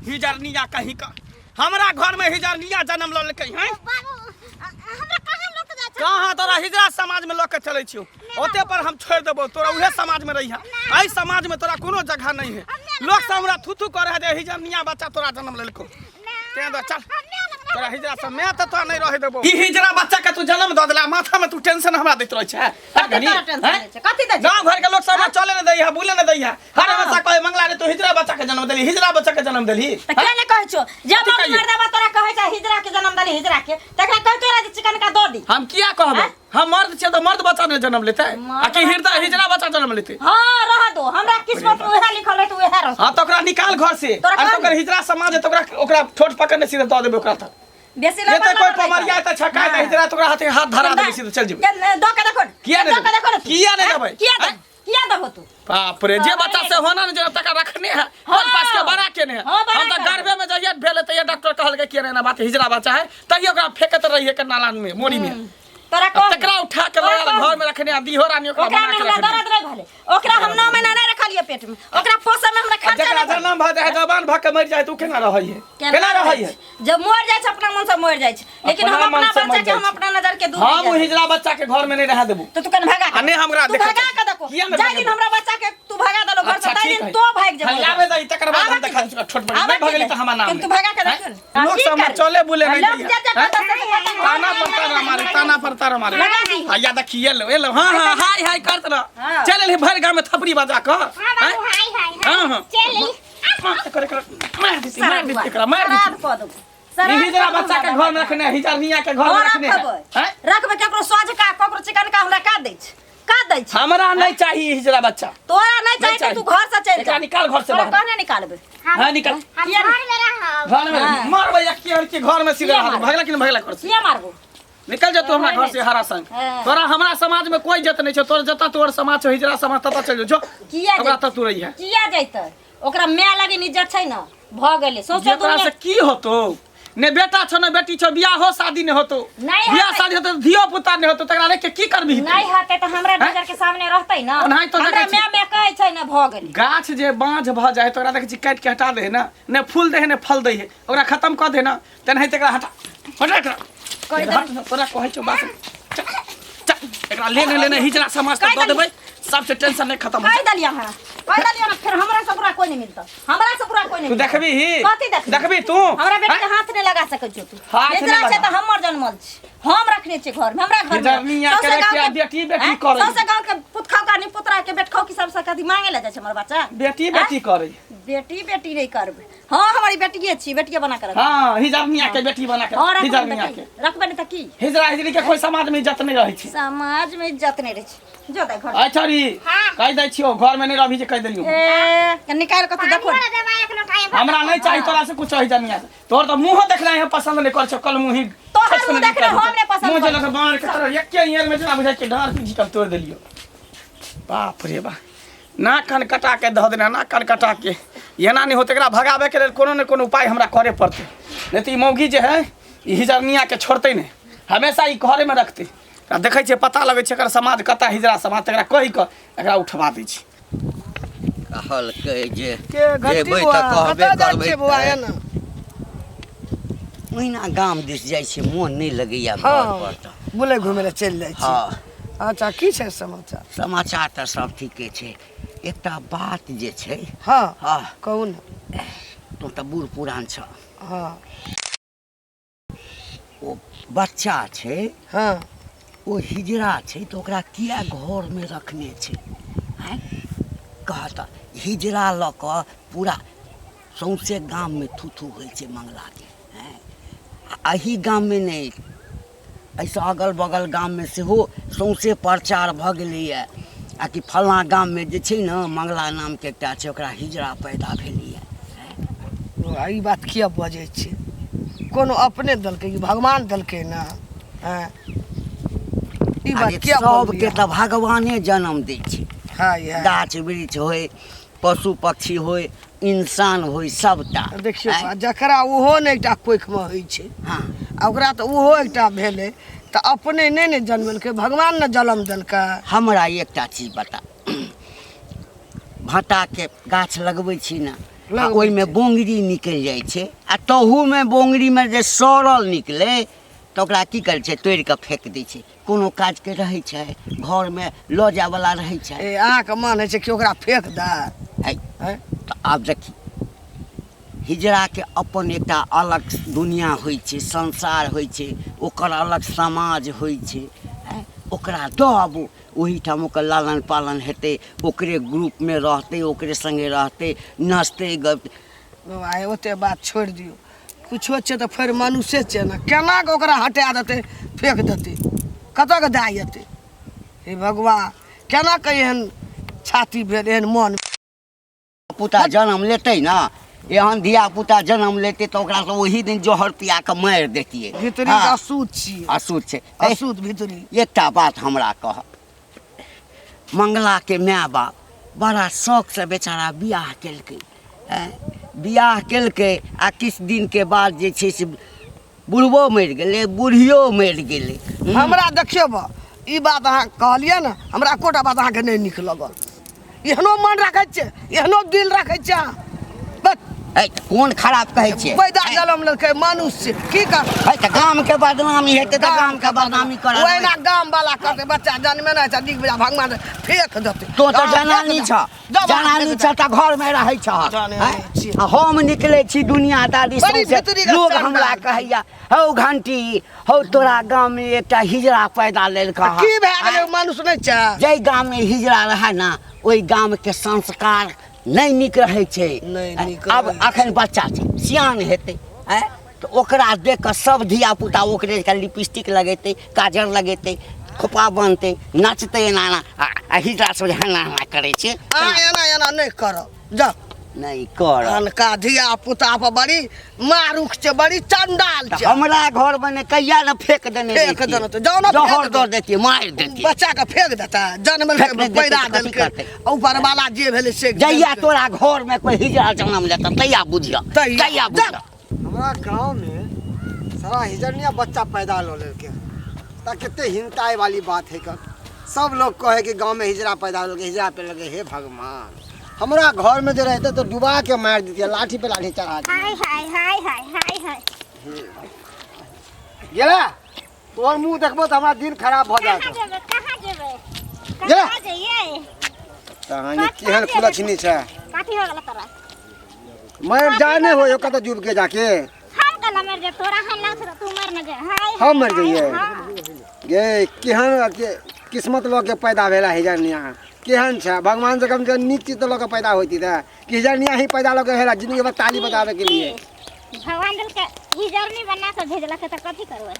हिजरनिया कहीं का हमरा घर में हिजरनिया जन्म लेलकै हैं। कहाँ तोरा हिजरा समाज में लोग के चले छियो ओते पर हम छोड़ देबो तोरा उहे समाज में रही है। एहि समाज में तोरा कोनो जगह नहीं है। लोग सब हमरा थू करे है हिजरनिया बच्चा तोरा जन्म लेलको ते दो चल तोरा हिजरा सब मैं तो तोरा नहीं रहे देबो। ई हिजरा बच्चा के तू जन्म द देला माथा में तू टेंशन हमरा दैत रहै छै। कथि दै गांव घर के लोग सब चले न दै है बुले न दै है। हर हमेशा कहे मंगला रे तू हिजरा बच्चा के जन्म देली हिजरा बच्चा के जन्म देली त के ने कहै छो जब मर्दावा तोरा कहै छै हिजरा के जन्म देली हिजरा के तकरा कहै तोरा जे चिकन का दो दी। हम किया कहबै हम मर्द छे तो मर्द बच्चा ने जन्म लेते आ कि हिजरा बच्चा जन्म लेते। हां रह दो हमरा किस्मत में उहे लिखल है तो उहे रह। हां तो ओकरा निकाल घर से आ तो ओकर हिजरा समाज है तो ओकरा ठोट पकड़ने सीधे दे देबे ओकरा त बेसी लोग ये कोई पमरिया त छका त हिजरा तोकरा हाथ धरा दे सीधे चल जेबे। दो के देखो किया नहीं किया नहीं देबै किया देबो तू बाप रे जे बच्चा से होना न जे तक रखने है और पास के बड़ा के ने हम त गर्भे में जइए भेले त ये डॉक्टर कहल के किया ना बात हिजरा बच्चा है तइयो ओकरा फेकत रहिए के नाला में मोरी में तोरा कौन तकरा उठा के घर में रखने आ दिहो रानी ओकरा बना के रखने दर्द नहीं भले ओकरा हम 9 महीना नहीं रखलिए पेट में ओकरा पोसे में हमरा खर्चा जकरा जन्म भ जाए जवान भ के मर जाए तू केना रहै है केना रहै है जब मर जाए छै अपना मन से मर जाए छै लेकिन हम अपना बच्चा के हम अपना नजर के दूर हम हिजरा बच्चा के घर में नहीं रह देबो तो तू कन भगा आ नहीं हमरा देख भगा के देखो जाय दिन हमरा बच्चा के तू भगा देलो घर से ताई दिन तो भाग जेबो हलावे दई तकर बाद हम देखा छोट बड़ी नहीं भगली त हमरा नाम तू भगा के देख लोग सब चले बुले नहीं दिया ताना पड़ता मारे या देखिए लो हां हां हाय हाय करत रह चल ले भर गांव में थपड़ी बजा क हां हां चल ले मार दी हिजरा बच्चा के घर में रखने हिजरनिया के घर में रखने रखबे केकरो सोझ का ककरो चिकन का हमरा का दै छ हमरा नहीं चाहिए हिजरा बच्चा तोरा नहीं चाहिए तू घर से चल जा निकाल घर से बाहर कहने निकालबे हां निकाल घर में मारबे एक के घर में सीधा भगला कि भगला कर किया मारबो निकल जा तू हमरा घर से हरा संग तोरा हमरा समाज में कोई जत नहीं छ तोर जता तोर समाज छ हिजरा समाज तता चल जो किया ओकरा त तू रही है किया जैते ओकरा मैं लगे इज्जत छै न भ गेले सोचो तोरा से की होतो ने बेटा छ न बेटी छ बियाह हो शादी ने होतो बियाह शादी होतो धियो पुता ने होतो तकरा लेके की करबी नहीं हते त हमरा नजर के सामने रहतै न नहीं तो हमरा मैं कहै छै न भ गेले गाछ जे बांझ भ जाए तोरा देख छी काट के हटा दे न ने फूल दे ने फल दे ओकरा खत्म क दे न तन है तकरा हटा तोरा कहै छौ बात एकरा लेने हिजरा समाज त द देबै सबसे टेंशन नहीं खत्म कह दलिया ना फिर हमरा से पूरा कोई नहीं मिलता हमरा से पूरा कोई नहीं तू देखबी कथि देखबी तू हमरा बेटा के हाथ नहीं लगा सकै छ तू हिजरा से त हमर जन्मल छ हम रखने छ घर में हमरा घर हिजरनिया के बेटी करे सबसे गांव के पुतखा का नहीं पुतरा के बेटखौ की सबसे कथि मांगे ले जाय छ हमर बच्चा बेटी करे बेटी नहीं करबे हां हमारी बेटिए छी बेटिए बना कर हां हिजरनिया के बेटी बना के हिजरनिया के रखबे नहीं त की हिजरा हिजरी के कोई समाज में इज्जत नहीं रहै छै समाज में इज्जत नहीं रहै छै जो दे घर अच्छा री कह दै छियो घर में नहीं रहबी जे कह देलियो ए निकाल के तू देखो हमरा नहीं चाहिए तोरा से कुछ हिजरनिया तोर तो मुंह देखला है पसंद नहीं कर छ कल मुंह तो हम देख रहे हमने पसंद मुंह जला के बाहर के तरह एक के ईयर में जना बुझाई के डार पीछी कब तोड़ देलियो बाप रे बा ना कान कटा के ध देना ना कान कटा के एना नहीं होते एकरा भगावे के लेल कोनो न कोनो उपाय हमरा करे पड़ते नहीं तो ई मौगी जे है ई हिजरनिया के छोड़ते नहीं हमेशा ई घरे में रखते देखे छे पता लगे छे एकर समाज कता हिजरा समाज तकरा कहि के एकरा उठवा दै छी कहल के जे जेबै त कहबे करबै बुआ है ना महीना गाम दिस जाइ छै मोन नहीं लगैया घर पर त बुले घुमे ले चल जाइ छी हां अच्छा की छै समाचार समाचार त सब ठीके छै एकटा बात जे छै हां हां कहू न तू त बूढ़ पुरान छ हां ओ बच्चा छै हां ओ हिजरा छै तो ओकरा किया घर में रखने छै हैं कहता हिजरा ल क पूरा सौंसे गाम में थूथू होइ छै मंगला के हैं अही गाम में नहीं ऐसा अगल बगल गाम में से हो सौंसे प्रचार भ गेलैया आ कि फलना गाम में जे छै न मंगला नाम के एकटा छै ओकरा हिजरा पैदा भेलैया ई बात किया बजै छी कोनो अपने दल के भगवान दल के ना हैं ई बात किया सब के त भगवाने जन्म दै छै हां ये गाछ वृक्ष होय पशु पक्षी होय इंसान होय सबटा देखियो जकरा ओहो ने एकटा कोख में होई छै हां ओकरा त ओहो एकटा भेले त अपने नहीं ने जन्मल के भगवान ने जन्म देल का हमरा एकटा चीज बता भाटा के गाछ लगबै छी ना आ ओहिमे बोंगरी निकलि जाइ छै आ तहूमे बोंगरीमे जे सड़ल निकले तऽ ओकरा की करै छै तोड़ि कऽ फेंक दै छै कोनो काजके रहै छै घरमे लऽ जायवला रहै छै अहाँके मन होइ छै कि ओकरा फेंक दे तऽ आब देखी हिजड़ाके अपन एकटा अलग दुनिया होइ छै संसार होइ छै ओकर अलग समाज होइ छै ओकरा दबू ओहीठाम ओकर लालन पालन हेतै ओकरे ग्रुपमे रहतै ओकरे सङ्गे रहतै नचतै गपतै बाबा ओते बात छोड़ि दियौ कुछो छै तऽ फेर मनुष्य छै ने केना कऽ ओकरा हटा देतै फेंक देतै कतऽ के दए जेतै हे भगवान केना कऽ एहन छाती भेल एहन मन पुता जन्म लेतै ने एहन धिया पुता जन्म लेतै तऽ ओकरा सब ओही दिन जहर पिया कऽ मारि देतियै भीतरी अशुद्ध छियै अशुद्ध छै अशुद्ध भीतरी एकटा बात हमरा कह मंगलाके माय बाप बड़ा शौकसँ बेचारा बियाह केलकै बियाह केलकै आ किछु दिनके बाद जे छै से बुढ़बो मरि गेलै बुढ़ियो मरि गेलै हमरा देखियौ बा ई बात अहाँ कहलियै ने हमरा एकोटा बात अहाँके नहि नीक लगल एहनो मन राखै छियै एहनो दिल राखै छियै अहाँ कोन खराब कहै छियै पैदा जन्म लेलकै मनुष्य की करतै तऽ गामके बदनामी हेतै तऽ गामके बदनामी करत ओहिना गाम वाला करतै बच्चा जन्मे नहि छै दिख बजा भगवान फेंक देतै तो तऽ जनानी छ जनानी छ तऽ घरमे रहै छ हम निकलै छी दुनियादारी लोग हमरा कहैया हौ घंटी हौ तोरा गाममे एकटा हिजड़ा पैदा लेलका की भए गेलै मनुष्य नहि छै जाहि गाममे हिजड़ा रहै ने ओहि गामके संस्कार नहीं नीक रहै छै अब अखन बच्चा छै सियान हेतै तऽ ओकरा देख कऽ सब धिया पुता ओकरे लिपस्टिक लगेतै काजर लगेतै खोपा बनतै नचतै एना एना आ हिजड़ा सब एना एना करै छै एना एना नहि करब जाउ नहीं कर अनका धिया पुता पर बड़ी मारुख छै बड़ी चंडाल छै हमरा घर में कहिया न फेंक देने फेंक देने तो जाओ ना जहर दो देती मार देती बच्चा के फेंक देता जन्म के पैदा देलकै ऊपर वाला जे भेलै से जइया तोरा घर में कोई हिजड़ा जन्म लेता तैया बुझिया तैया बुझिया हमारा गांव में सारा हिजड़िया बच्चा पैदा लो लेके ता कितने हिंताई वाली बात है कर सब लोग कहे कि गांव में हिजड़ा पैदा हो हिजड़ा पे लगे हे भगवान हमारा घर में जो रहते तो डुबा के मार देती लाठी पे लाठी चढ़ा दी हाय हाय हाय हाय हाय हाय गेला तोर मुंह देखबो तो हमारा दिन खराब हो जात कहां जेबै गेला कहां जइए कहानी केहन खुला छिनी छै काठी हो गेल तोरा मैं जाने हो कत डूब के जाके हम कला मर जा तोरा हम ना तू मर न जा हाय हम मर गइए ये केहन किस्मत लोग के पैदा भेला हिजड़िया केहन छै भगवान से कम से नीक चीज तो लोग पैदा होती था कि हिजड़िया ही पैदा लोग हेला जिंदगी भर ताली बजावे के लिए भगवान दिल के हिजड़नी बना के भेजलक त कथि करबै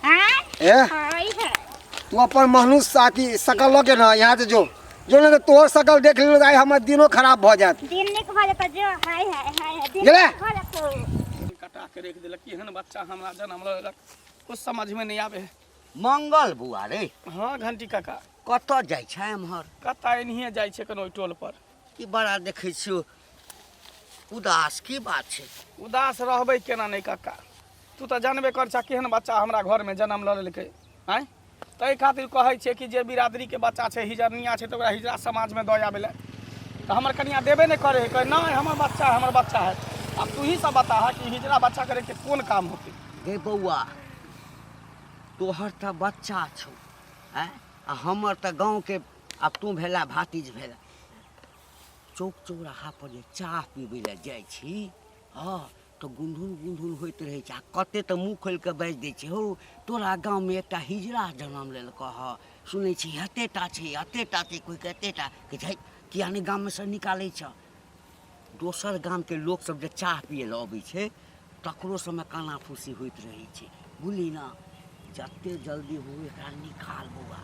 हां ए हाय है तू अपन मनुष्य साथी सकल लोग ना यहाँ से जो ने तोर सकल देख ले जाए हमर दिनो खराब भ जात दिन निक भ जात जो हाय हाय हाय दिन गेले भ जात कटा के रख देलक केहन बच्चा हमरा जन्म लेलक कुछ समझ में नहीं आवे मंगल बुआ रे हाँ घंटी काका कतऽ जाइ छै एम्हर कता एनहिए जाइ छै कोनो टोल पर ई बड़ा देखै छियो उदास की बात छै उदास रहबै केना नहीं काका तू तो जानबे कर छ केहन बच्चा हमरा घर में जन्म ल लेलकै आय तै खातिर कहै छै कि जे बिरादरी के बच्चा छै हिजड़निया छै तो ओकरा हिजड़ा समाज में दऽ आबे ले तो हमर कनिया देबे नहीं करे है नहीं हमर बच्चा है अब तू ही सब बता कि हिजड़ा बच्चा करे के कोन काम होते गे बौआ तोहर त बच्चा छौ आ हमर त गाँव के अब तू भेला भातीज भेला चौक चौराहा पर जे चाह पीबे ले जाइ छी हाँ तो गुनधुन होइत रहे छै कते तो मुँह खोल के बाजि दै छै हो तोरा गाँव में एकटा हिजड़ा जन्म लेलक ह सुनै छी एतेटा छै कोई के एतेटा कि किया नहीं गाँव में से निकालै छ दोसर गाम के लोग सब जे चाह पिए ले अबै छै तकरो समय काना फूसी होइत रहे छै बुझली ना जते जल्दी हो एकरा निकाल बौआ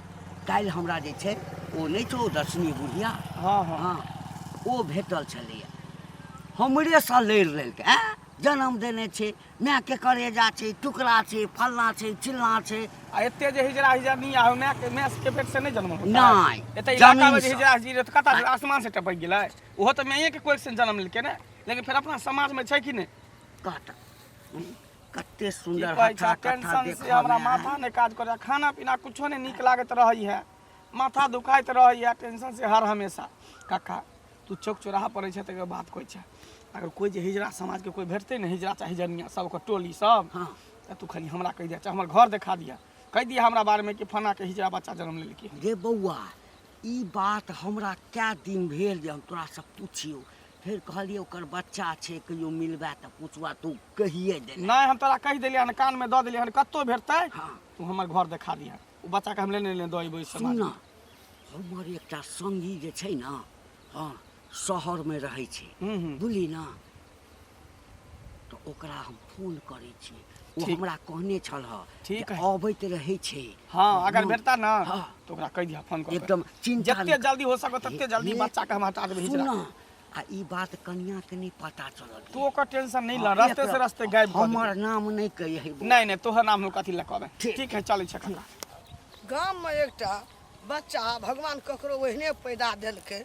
काल्हि हमरा जे छै ओ नहीं छौ दर्शनी बुढ़िया हाँ हाँ हाँ ओ भेटल छलैया हमरे सा लड़ लेलकै जन्म देने छै माय के करेजा छै टुकड़ा छै फलना छै चिल्ला छै आ एते जे हिजड़निया हो माय के पेट से नहीं जन्म होता नहीं एते इलाका में जे हिजड़ा हिजड़ी तो कता आसमान से टपक गेलै ओहो तो माये के कोई से जन्म लेलकै ने लेकिन फिर अपना समाज में छै कि नहीं कहता कते सुंदर हथा टेंशन से हमरा माथा नहीं काज करे खाना पीना कुछो नहीं नीक लागत रही है माथा दुखाइत रही है टेंशन से हर हमेशा काका तू चौक चौराहा पर छै त बात कोई छै अगर कोई जे हिजड़ा समाज के कोई भेटते ना हिजड़ा चाहे हिजड़िया सब ओकर टोली सब हाँ त तू खाली हमरा कह दिया चाहे हमर घर दिखा दिया कह दिया हमरा बारे में कि फना के हिजड़ा बच्चा जन्म लेलकी रे बौआ ई बात हमरा क्या दिन भेल जे हम तोरा से पूछियो फिर कहलिए ओकर बच्चा छे कहियो मिलबा त पूछबा तू कहिए दे नहीं हम तोरा कह देलिया हन कान में दऽ देलिया हन कत्तो भेटतै हाँ तू हमर घर दिखा दिया ओ बच्चा के हम लेने ले दऽ अइबै समाज सुन हमर एकटा संगी जे छै ना हाँ शहर में रहै छै बुझली ना तो ओकरा हम फोन करै छी ओ ठीक। हमरा कहने छल ठीक है। अबैत रहै छै हाँ अगर भेटता ना हाँ। तो ओकरा कह दिया फोन कर एकदम चिंता जितने जल्दी हो सको तते जल्दी हे- बच्चा के हम हटा देबै सुन हिजड़ा ना, आ ई बात कनिया के नहीं पता चलल तू ओकर टेंशन नहीं ल रास्ते से रास्ते गायब कर हमर नाम नहीं कही है नहीं नहीं तोहर नाम हम कथी लऽ कहबै ठीक। ठीक है चलै छै कका गाम में एकटा बच्चा भगवान ककरो ओहने पैदा देलकै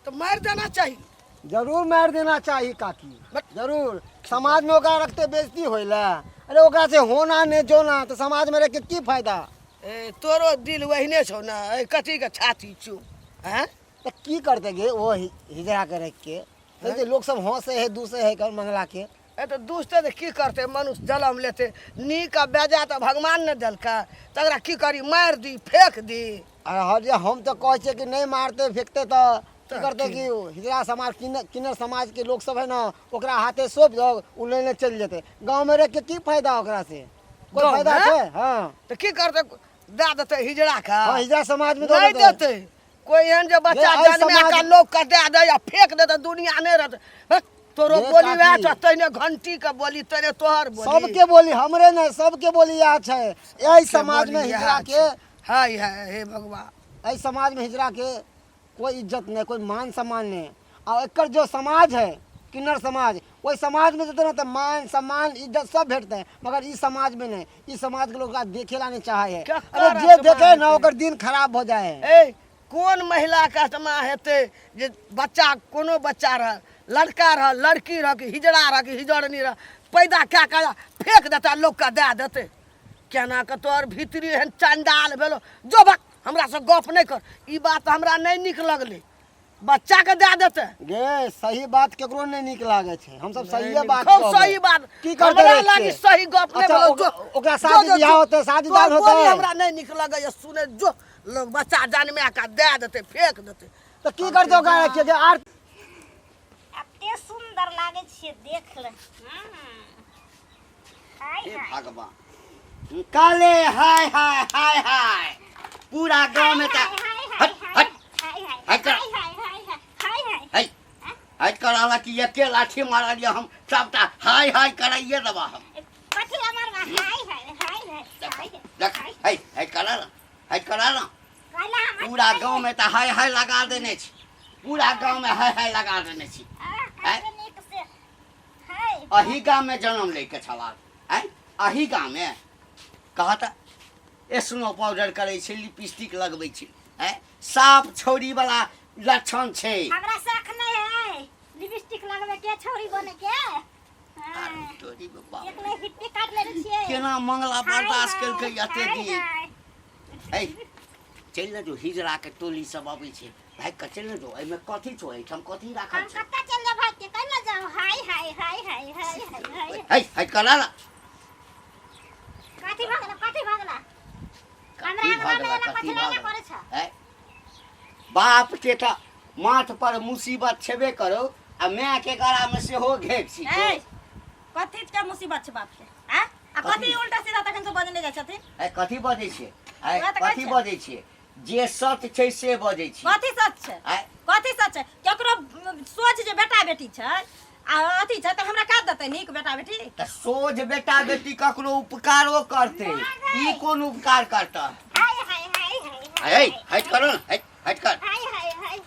तो मारि देना चाहिए। जरूर मार देना चाहिए काकी जरूर समाज में ओकरा रखते बेइज्जती होइला अरे ओकरा से होना नहीं जोना तो समाज में रह के की फायदा ए तोरो दिल वहीने छौ ना ए कथी के छाती चू हैं तो की करते गे वो हिजड़ा के रख के तो जे लोग सब हंसे है दूसरे है कर मंगला के ए तो दूसरे तो की करते मनुष्य जन्म लेते नीक आ बेजा तो भगवान ने देलका तकरा की करी मार दी फेंक दी। अरे हर जे हम तो कहे छे कि नहीं मारते फेंकते तो की करते कि हिजड़ा समाज किन्नर समाज के लोग सब है ना ओकरा हाथे सौंप दो उ लेने चल जेते गांव में रह के की फायदा ओकरा से कोई गाँव फायदा में? है हां तो की करते दे देते हिजड़ा का हाँ, हिजड़ा समाज में दे नहीं देते। देते कोई एहन जो बच्चा ये आई जन्मे समाज- का लोग का दे दे या फेंक दे तो दुनिया नहीं रहते बस तोरो ये बोली वह काकी। तने घंटी का बोली तेरे तोहर बोली सबके बोली हमरे नहीं सबके बोली याद है यही समाज में बोली हिजड़ा यह के हाय हाय हे भगवान यही समाज में हिजड़ा के कोई इज्जत नहीं कोई मान सम्मान नहीं और एकर जो समाज है किन्नर समाज वही समाज में देते ना तो मान सम्मान इज्जत सब भेटते हैं मगर इस समाज में नहीं इस समाज के लोग का देखेला नहीं चाहे है क्या अरे कर जे रहा देखे समाज ना के? ओकर दिन खराब हो जाए ए कौन महिला का समा हेते जे बच्चा कोनो बच्चा रह लड़का रह लड़की रह कि हिजड़ा रह कि हिजड़नी रह पैदा क्या कर फेंक देता लोग का दे देते केना के तोर भीतरी हन चंडाल भेलो जो बात हमरा से गप नहीं कर ई बात हमरा नहीं निक लगले बच्चा के दे देते गे सही बात केकरो नहीं निक लागे छे हम सब सही बात खूब कहबै। सही बात की करते हमरा रहे लागी छे? सही गप नहीं अच्छा, भेलो ओकरा शादी बियाह होते शादीदार तोर होते बोली हमरा नहीं निक लगे ये सुने जो लोग बच्चा जन्मे का दे देते फेंक देते तो की करते ओकरा रखिए जे आर एते सुंदर लागे छे देख ले हाय हे हाय भगवान काले हाय हाय हाय हाय पूरा गांव में ता हट हट हट कर हट हट कराला कि एके लाठी मारा लिया हम सबटा हाय हाय कराइए दबा हम देख हट हट कराला पूरा गांव में ता हाय हाय लगा देने छी पूरा गांव में हाय हाय लगा देने छी अही गांव में जन्म लेके छला हैं अही गांव में कहता स्नो पाउडर करे छे लिपस्टिक लगबै छे हैं साफ छौरी वाला लक्षण छे हमरा शौक नहीं है लिपस्टिक लगवे के छौरी बने के अरे तोरी बाबा एकले हिप्पी काट ले छिए केना मंगला बर्दाश्त केलकै एते दिन है चल न जो हिजड़ा के टोली सब आबै छे भाई क चल न जो एमे कथी छो एठम कथी राखल हम छे कत्ता चल जा भाई के कल जाओ हाय हाय हाय हाय हाय हाय है है कराला काठी भागला कथी हमरा भागला, में कथी पथरा भागला? करे छ है बाप के ता माथ पर मुसीबत छेबे करो आ मैं के गला में से हो घेक छी ए कथी के मुसीबत छ बाप के आ कथी उल्टा सीधा तखन से बजने जाय छथिन है कथी बजै छे है हमरा तऽ कहै कथी छै। बजै छे जे सत्य छै से बजै छी कथी सच छै है कथी सच छै केकरो सोच जे बेटा बेटी छै आ अथी छै त हमरा का देतै नीक बेटा बेटी त सोझ बेटा बेटी ककरो उपकारो करते ई कोन उपकार करता हाय हाय हाय हाय है हट करो हट कर हाय हाय हाय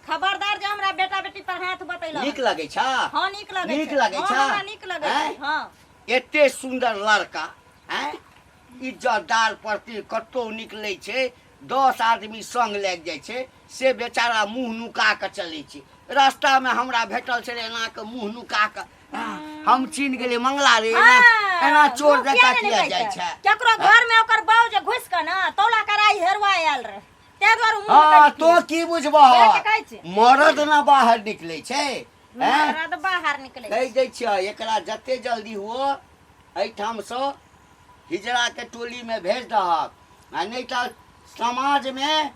खबरदार जे हमरा बेटा बेटी पर हाथ बतैला नीक लगे छा हां नीक लगे नीक लगे हां छा? हमरा नीक लगे हैं? हां एते सुंदर लड़का हैं इज्जतदार प्रति कतौ निकले छे 10 आदमी संग लाग जाय छे से बेचारा मुंह नुका के चले छे रास्ता में हमरा भेटल छे एना के मुंह नुका के हम चिन्ह गेले मंगला रे एना चोर जका किया जाय छे केकरो घर में ओकर बाऊ जे घुस के ना तौला कराई हेरवा आयल रे ते द्वारे मुंह हाँ काटि तो दियै। की बुझबह के कहै छै? मरद ना बाहर निकले छै हैं मरद बाहर निकलै कहि दै छियै एकरा जते जल्दी हुओ एहिठाम से हिजड़ा के टोली में भेज दहक आ नहीं तऽ समाज में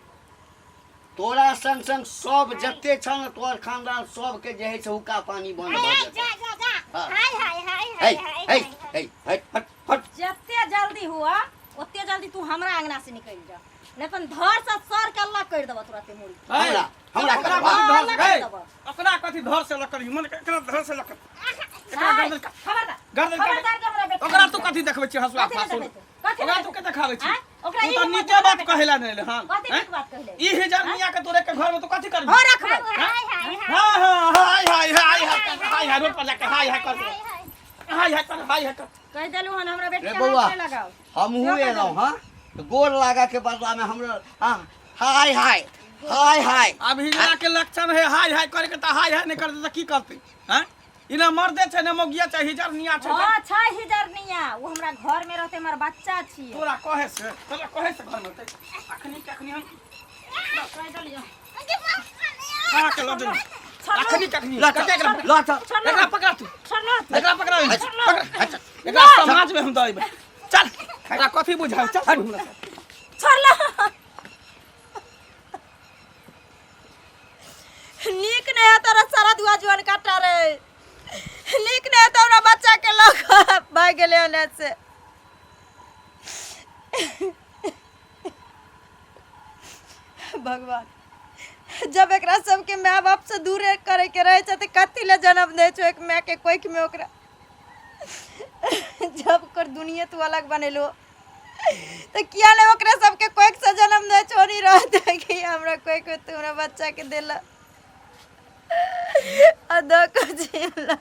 तोरा संग संग सब जते छन तोहर खानदान सब के जे है से हुक्का पानी बंद भ जा जेतै जा जा हाँ। हाय हाय हाय हे हाय हे हाय हे हट हट जते जल्दी हुआ ओते जल्दी तू हमरा अंगना से निकल जा नहीं अपन धर से सर के अल्लाह कर देबो तुरंते मुड़ी हमरा ओकरा करबा कथी धर हाँ, से लगा देबो। ओकरा कथी धर से लकर मन एकरा धर से लकर एकरा हाय, गर्दन का- खबरदार गर्दन का- खबरदार के हमरा बेटा ओकरा तू कथी देखबै छी हसुआ कथी नहि फासुर देखबै छी? कथी ओकरा नहि तू के देखाबै छी आँय? ओकरा तू ई तो हिम्मत नीचे नहि बात देखबै। कहेला नहीं हां कथी नीक बात कहले ई हजार मियां के तोरे के घर में तू कथी करबी हो रखबै हाय हाय हां हां हाय हाय हाय हाय हाय रोड पर जाके हाय हाय कर हाय हाय कर हाय हाय कर कह देलू हन हमरा बेटा रे के बौआ हाथ पे लगाओ हमहू एलहुँ हाँ गोर लागा के बदला में हमरा हाँ हाय हाय हाय हाय अब हिजड़ा के लक्षण है हाय हाय करे के त हाय हाय नहीं करते त की करते हैं इना मर्दे छै न मोगिया छै हिजर निया छै हां छै हिजरनिया वो हमरा घर में रहते हमर बच्चा छिए तोरा कहे से घर में अखनी हम कह देलियो खा के लद अखनी लाटा लाटा एकरा पकड़ा तू छोड़लो एकरा पकड़ा अच्छा एकरा समाज में हम दइबे चल एकरा कथी बुझाउ चल छोड़लो नीक नहीं है तोरा सारा दुआ जुआन काटा रे नीक नहीं है तोरा बच्चा के लोग भाग गेले ओने से भगवान जब एकरा सबके माय बाप से दूर करे के रहे छै त कथी ले जन्म दे छो एक माय के कोख में ओकरा जब कर दुनिया तू अलग बनेलो तो किया ले ओकरा सबके कोख से जन्म दे छोरी रहते कि हमरा कोई को तू हमरा बच्चा के देला अदा को जीला